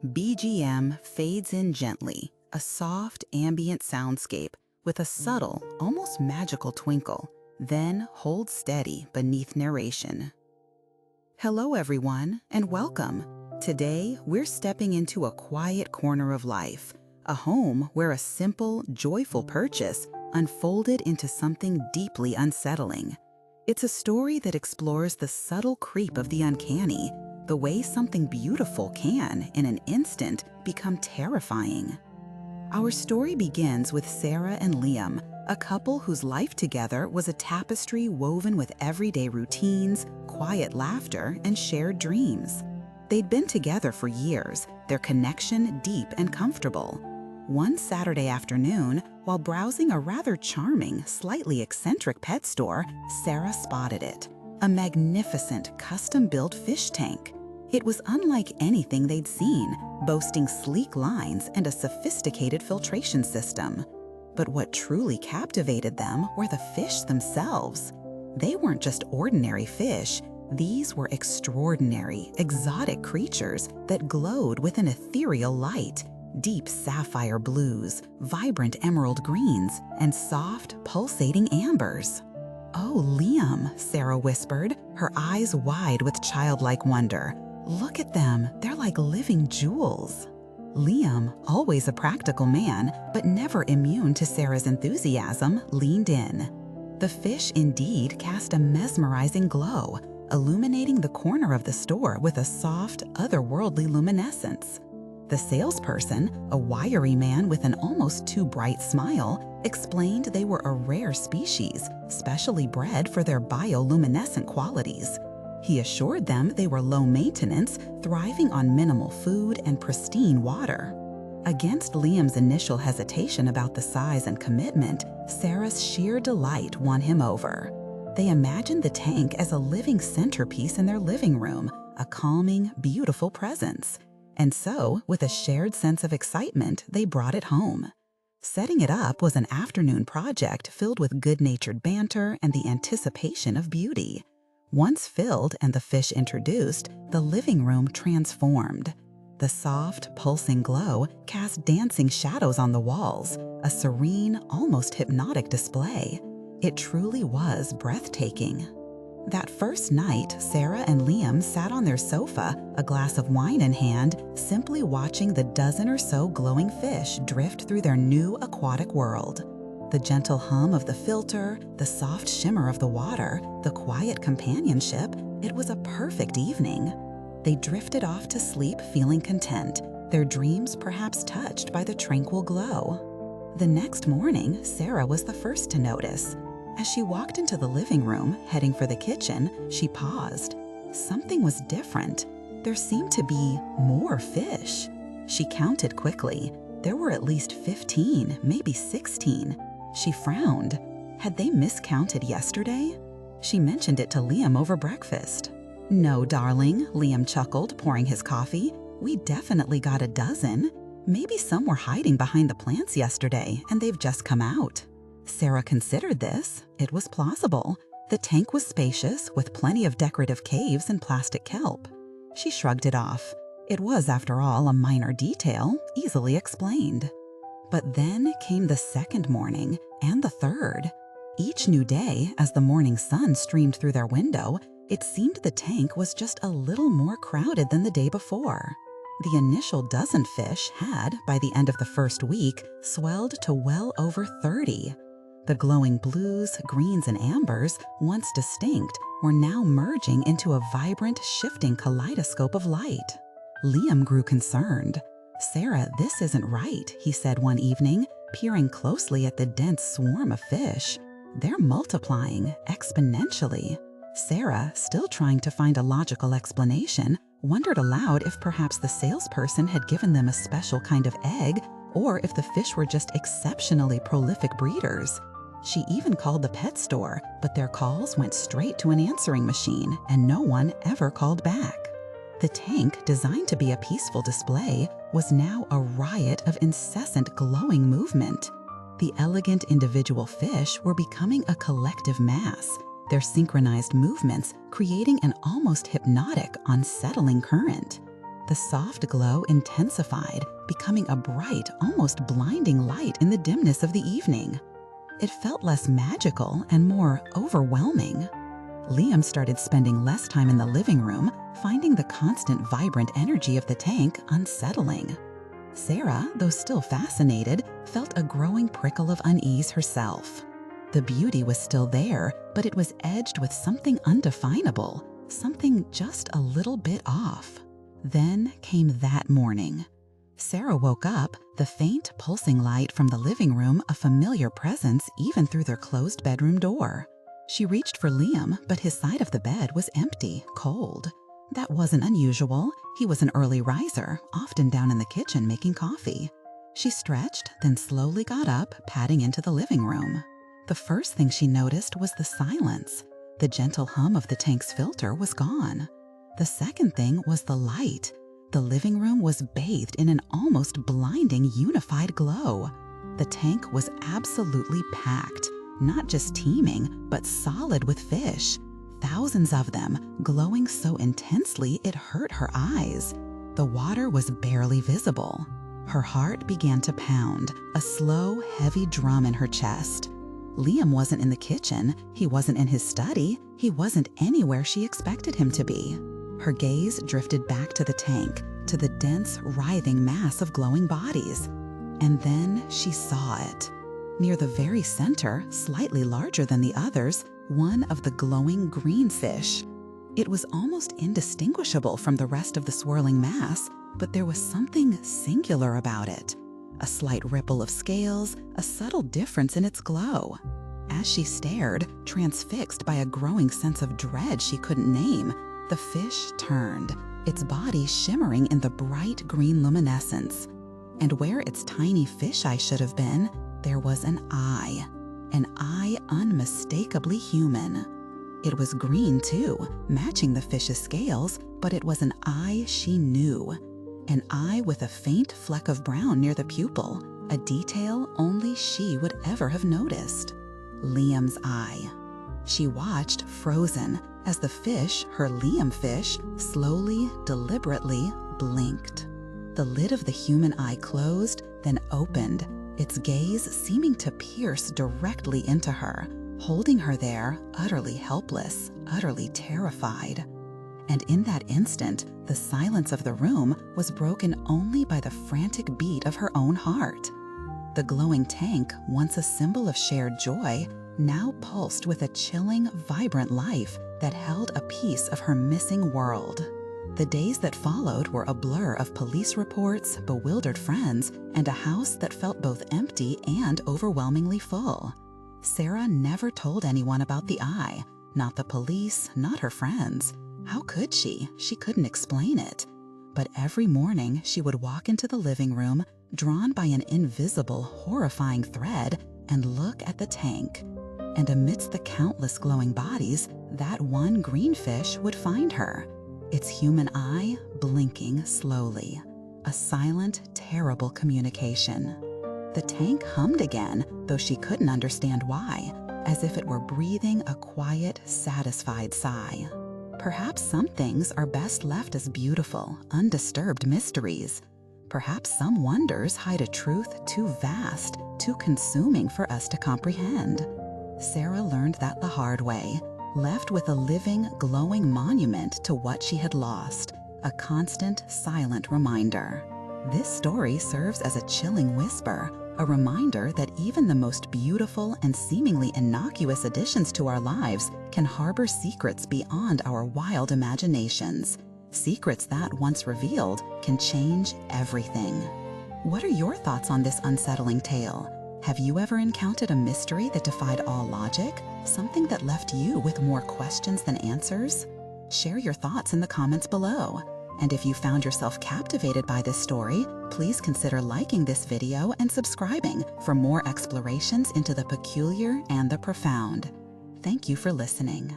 BGM fades in gently, a soft ambient soundscape with a subtle, almost magical twinkle, then holds steady beneath narration. Hello everyone, and welcome. Today, we're stepping into a quiet corner of life, a home where a simple, joyful purchase unfolded into something deeply unsettling. It's a story that explores the subtle creep of the uncanny, the way something beautiful can, in an instant, become terrifying. Our story begins with Sarah and Liam, a couple whose life together was a tapestry woven with everyday routines, quiet laughter, and shared dreams. They'd been together for years, their connection deep and comfortable. One Saturday afternoon, while browsing a rather charming, slightly eccentric pet store, Sarah spotted it. A magnificent, custom-built fish tank. It was unlike anything they'd seen, boasting sleek lines and a sophisticated filtration system. But what truly captivated them were the fish themselves. They weren't just ordinary fish. These were extraordinary, exotic creatures that glowed with an ethereal light. Deep sapphire blues, vibrant emerald greens, and soft, pulsating ambers. "Oh, Liam," Sarah whispered, her eyes wide with childlike wonder. "Look at them, they're like living jewels." Liam, always a practical man, but never immune to Sarah's enthusiasm, leaned in. The fish indeed cast a mesmerizing glow, illuminating the corner of the store with a soft, otherworldly luminescence. The salesperson, a wiry man with an almost too bright smile, explained they were a rare species, specially bred for their bioluminescent qualities. He assured them they were low maintenance, thriving on minimal food and pristine water. Against Liam's initial hesitation about the size and commitment, Sarah's sheer delight won him over. They imagined the tank as a living centerpiece in their living room, a calming, beautiful presence. And so, with a shared sense of excitement, they brought it home. Setting it up was an afternoon project filled with good-natured banter and the anticipation of beauty. Once filled and the fish introduced, the living room transformed. The soft, pulsing glow cast dancing shadows on the walls, a serene, almost hypnotic display. It truly was breathtaking. That first night, Sarah and Liam sat on their sofa, a glass of wine in hand, simply watching the dozen or so glowing fish drift through their new aquatic world. The gentle hum of the filter, the soft shimmer of the water, the quiet companionship, it was a perfect evening. They drifted off to sleep feeling content, their dreams perhaps touched by the tranquil glow. The next morning, Sarah was the first to notice. As she walked into the living room, heading for the kitchen, she paused. Something was different. There seemed to be more fish. She counted quickly. There were at least 15, maybe 16. She frowned. Had they miscounted yesterday? She mentioned it to Liam over breakfast. "No, darling," Liam chuckled, pouring his coffee. "We definitely got a dozen. Maybe some were hiding behind the plants yesterday, and they've just come out." Sarah considered this. It was plausible. The tank was spacious, with plenty of decorative caves and plastic kelp. She shrugged it off. It was, after all, a minor detail, easily explained. But then came the second morning, and the third. Each new day, as the morning sun streamed through their window, it seemed the tank was just a little more crowded than the day before. The initial dozen fish had, by the end of the first week, swelled to well over 30. The glowing blues, greens, and ambers, once distinct, were now merging into a vibrant, shifting kaleidoscope of light. Liam grew concerned. "Sarah, this isn't right," he said one evening, peering closely at the dense swarm of fish. "They're multiplying, exponentially." Sarah, still trying to find a logical explanation, wondered aloud if perhaps the salesperson had given them a special kind of egg, or if the fish were just exceptionally prolific breeders. She even called the pet store, but their calls went straight to an answering machine, and no one ever called back. The tank, designed to be a peaceful display, was now a riot of incessant glowing movement. The elegant individual fish were becoming a collective mass, their synchronized movements creating an almost hypnotic, unsettling current. The soft glow intensified, becoming a bright, almost blinding light in the dimness of the evening. It felt less magical and more overwhelming. Liam started spending less time in the living room, finding the constant vibrant energy of the tank unsettling. Sarah, though still fascinated, felt a growing prickle of unease herself. The beauty was still there, but it was edged with something undefinable, something just a little bit off. Then came that morning. Sarah woke up, the faint, pulsing light from the living room a familiar presence even through their closed bedroom door. She reached for Liam, but his side of the bed was empty, cold. That wasn't unusual. He was an early riser, often down in the kitchen making coffee. She stretched, then slowly got up, padding into the living room. The first thing she noticed was the silence. The gentle hum of the tank's filter was gone. The second thing was the light. The living room was bathed in an almost blinding unified glow. The tank was absolutely packed, not just teeming, but solid with fish. Thousands of them, glowing so intensely it hurt her eyes. The water was barely visible. Her heart began to pound, a slow, heavy drum in her chest. Liam wasn't in the kitchen, he wasn't in his study, he wasn't anywhere she expected him to be. Her gaze drifted back to the tank, to the dense, writhing mass of glowing bodies. And then she saw it. Near the very center, slightly larger than the others, one of the glowing green fish. It was almost indistinguishable from the rest of the swirling mass, but there was something singular about it. A slight ripple of scales, a subtle difference in its glow. As she stared, transfixed by a growing sense of dread she couldn't name, the fish turned, its body shimmering in the bright green luminescence. And where its tiny fish eye should have been, there was an eye unmistakably human. It was green too, matching the fish's scales, but it was an eye she knew. An eye with a faint fleck of brown near the pupil, a detail only she would ever have noticed. Liam's eye. She watched, frozen, as the fish, her Liam fish, slowly, deliberately blinked. The lid of the human eye closed, then opened, its gaze seeming to pierce directly into her, holding her there, utterly helpless, utterly terrified. And in that instant, the silence of the room was broken only by the frantic beat of her own heart. The glowing tank, once a symbol of shared joy, now pulsed with a chilling, vibrant life that held a piece of her missing world. The days that followed were a blur of police reports, bewildered friends, and a house that felt both empty and overwhelmingly full. Sarah never told anyone about the eye, not the police, not her friends. How could she? She couldn't explain it. But every morning she would walk into the living room, drawn by an invisible, horrifying thread, and look at the tank. And amidst the countless glowing bodies, that one green fish would find her. Its human eye blinking slowly. A silent, terrible communication. The tank hummed again, though she couldn't understand why, as if it were breathing a quiet, satisfied sigh. Perhaps some things are best left as beautiful, undisturbed mysteries. Perhaps some wonders hide a truth too vast, too consuming for us to comprehend. Sarah learned that the hard way, left with a living, glowing monument to what she had lost, a constant, silent reminder. This story serves as a chilling whisper, a reminder that even the most beautiful and seemingly innocuous additions to our lives can harbor secrets beyond our wild imaginations. Secrets that, once revealed, can change everything. What are your thoughts on this unsettling tale? Have you ever encountered a mystery that defied all logic? Something that left you with more questions than answers? Share your thoughts in the comments below. And if you found yourself captivated by this story, please consider liking this video and subscribing for more explorations into the peculiar and the profound. Thank you for listening.